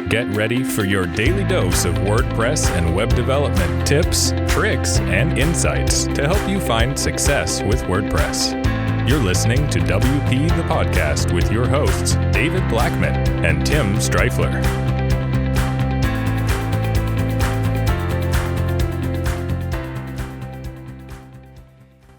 Get ready for your daily dose of WordPress and web development tips, tricks, and insights to help you find success with WordPress. You're listening to WP the Podcast with your hosts, David Blackman and Tim Streifler.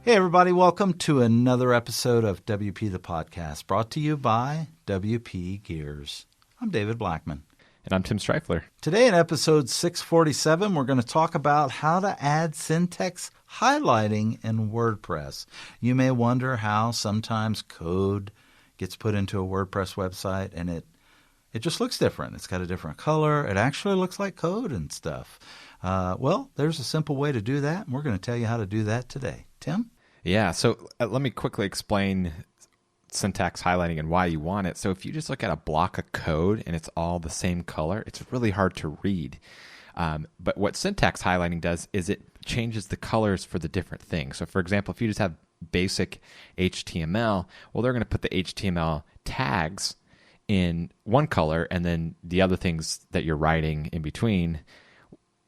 Hey everybody, welcome to another episode of WP the Podcast, brought to you by WP Gears. I'm David Blackman. And I'm Tim Streifler. Today in episode 647, we're going to talk about how to add syntax highlighting in WordPress. You may wonder how sometimes code gets put into a WordPress website and it just looks different. It's got a different color. It actually looks like code and stuff. Well, there's a simple way to do that, and we're going to tell you how to do that today. Tim? Yeah, so let me quickly explain syntax highlighting and why you want it. So if you just look at a block of code and it's all the same color, it's really hard to read. But what syntax highlighting does is it changes the colors for the different things. So for example, if you just have basic HTML, well, they're going to put the HTML tags in one color, and then the other things that you're writing in between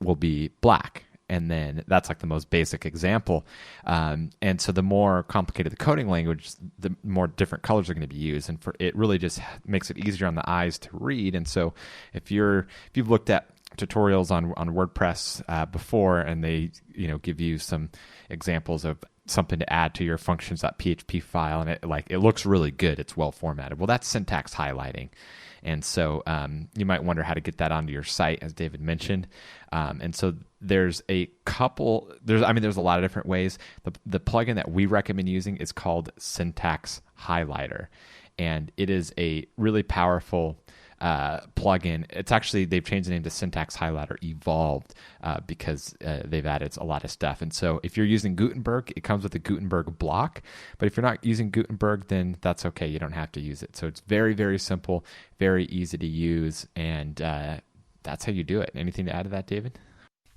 will be black. And then that's like the most basic example. And so the more complicated the coding language, the more different colors are going to be used. And it really just makes it easier on the eyes to read. And so if you've looked at tutorials on WordPress before, and they give you some examples of something to add to your functions.php file, and it looks really good, it's well formatted. Well, that's syntax highlighting. And so you might wonder how to get that onto your site, as David mentioned. And so there's a lot of different ways. The plugin that we recommend using is called Syntax Highlighter. And it is a really powerful plugin. It's actually, they've changed the name to Syntax Highlighter Evolved because they've added a lot of stuff. And so if you're using Gutenberg, it comes with a Gutenberg block. But if you're not using Gutenberg, then that's okay. You don't have to use it. So it's very, very simple, very easy to use. And that's how you do it. Anything to add to that, David?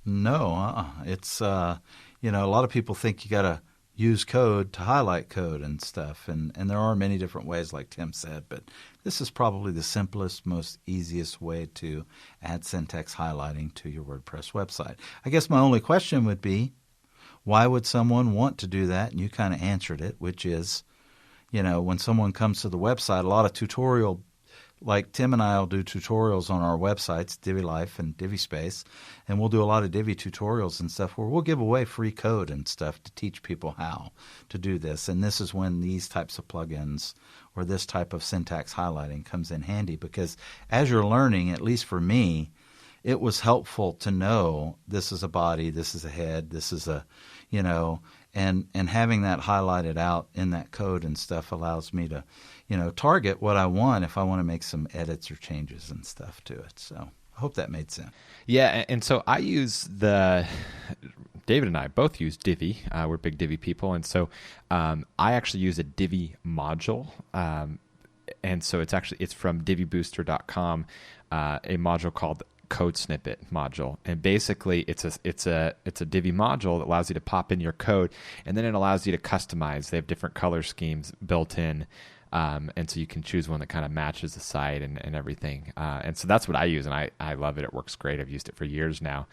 No, it's, a lot of people think you got to use code to highlight code and stuff. And there are many different ways, like Tim said, but this is probably the simplest, most easiest way to add syntax highlighting to your WordPress website. I guess my only question would be, why would someone want to do that? And you kind of answered it, which is, when someone comes to the website, a lot of tutorial, like Tim and I will do tutorials on our websites, Divi Life and Divi Space, and we'll do a lot of Divi tutorials and stuff where we'll give away free code and stuff to teach people how to do this. And this is when these types of plugins or this type of syntax highlighting comes in handy, because as you're learning, at least for me, it was helpful to know this is a body, this is a head, this is a, and having that highlighted out in that code and stuff allows me to, target what I want if I want to make some edits or changes and stuff to it. So I hope that made sense. Yeah, and so I use David and I both use Divi. We're big Divi people. And so I actually use a Divi module. And so it's from divibooster.com, a module called Code Snippet module. And basically it's a Divi module that allows you to pop in your code, and then it allows you to customize. They have different color schemes built in. And so you can choose one that kind of matches the site and everything. And so that's what I use, and I love it. It works great. I've used it for years now.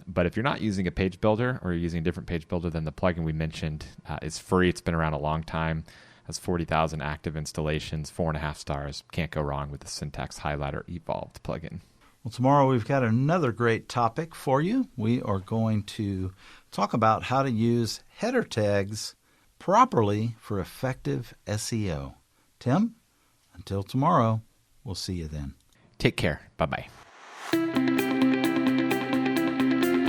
But if you're not using a page builder, or you're using a different page builder, then the plugin we mentioned is free. It's been around a long time. Has 40,000 active installations, 4.5 stars. Can't go wrong with the Syntax Highlighter Evolved plugin. Well, tomorrow we've got another great topic for you. We are going to talk about how to use header tags properly for effective SEO. Tim, until tomorrow, we'll see you then. Take care. Bye-bye.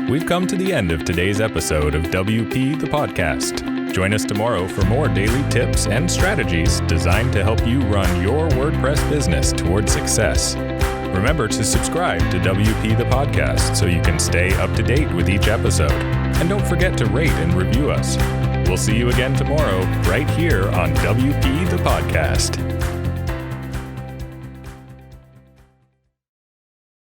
We've come to the end of today's episode of WP the Podcast. Join us tomorrow for more daily tips and strategies designed to help you run your WordPress business toward success. Remember to subscribe to WP the Podcast so you can stay up to date with each episode. And don't forget to rate and review us. We'll see you again tomorrow, right here on WP the Podcast.